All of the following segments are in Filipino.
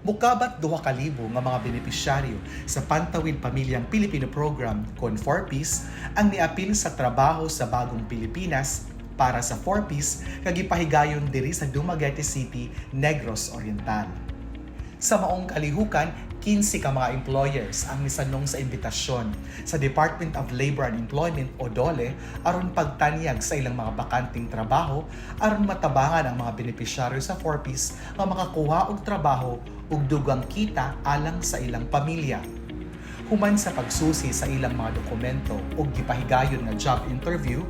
Mukabat 2,000 nga mga benepisyaryo sa Pantawid Pamilyang Pilipino Program kon 4Ps ang niapil sa trabaho sa bagong Pilipinas para sa 4Ps kagipahigayon diri sa Dumaguete City, Negros Oriental. Sa maong kalihukan, 15 ka mga employers ang nisanong sa imbitasyon sa Department of Labor and Employment o DOLE aron pagtanyag sa ilang mga bakanting trabaho aron matabangan ang mga benepisyaryo sa 4Ps nga makakuha og trabaho ug dugang kita alang sa ilang pamilya. Human sa pagsusi sa ilang mga dokumento ug gipahigayon nga job interview,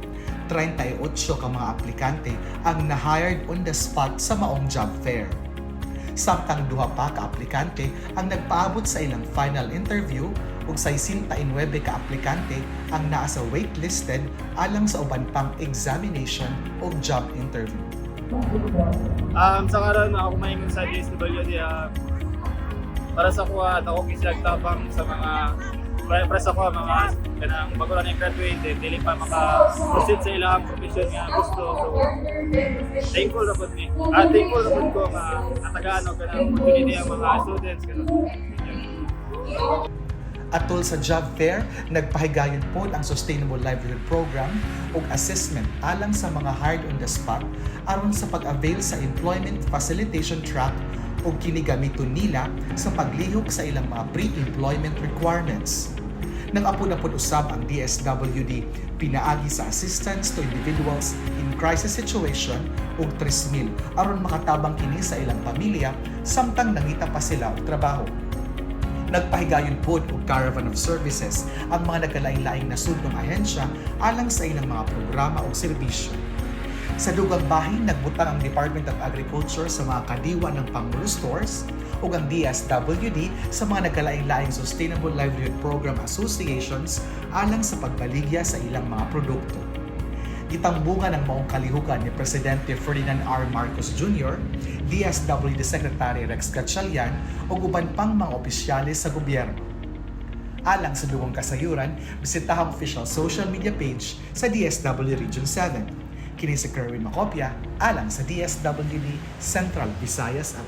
38 ka mga aplikante ang na-hired on the spot sa maong job fair. Samtang duha pa ka aplikante ang nagpaabot sa ilang final interview ug 69 ka aplikante ang naa sa waitlisted alang sa uban pang examination o job interview. Sa karon ako maingon sa DSWD para sa kuha at ako kislagtabang sa mga para sa kuha mga kanang bago lang yung graduate dili pa maka-proceed sa ilang profession nga gusto. So thankful ra pud ni. Thankful ra pud ko nga natagaan og kanang opportunity ang mga students kanon. Atol sa job fair, nagpahigayon po ang Sustainable Livelihood Program ug assessment alang sa mga hired on the spot aron sa pag-avail sa Employment Facilitation Track ug kini gamiton nila sa paglihok sa ilang mga pre-employment requirements. Nag-apod-apod usab ang DSWD pinaagi sa assistance to individuals in crisis situation ug 3,000 aron makatabang kini sa ilang pamilya samtang nangita pa sila og trabaho. Nagpahigayon pod og caravan of services ang mga nagkalain-laing nasud ng ahensya alang sa ilang mga programa o serbisyo. Sa dugang bahin, nagbutang ang Department of Agriculture sa mga kadiwa ng Pangulo Stores ug ang DSWD sa mga nagkalain-laing Sustainable Livelihood Program Associations alang sa pagbaligya sa ilang mga produkto. Gitambungan ang maong kalihukan ni Presidente Ferdinand R. Marcos Jr., DSWD Secretary Rex Gatchalian ug uban pang mga opisyales sa gobyerno. Alang sa dugang kasayuran, bisitahang official social media page sa DSWD Region 7. Kini si Kerwin Macopia, alang sa DSWD Central Visayas at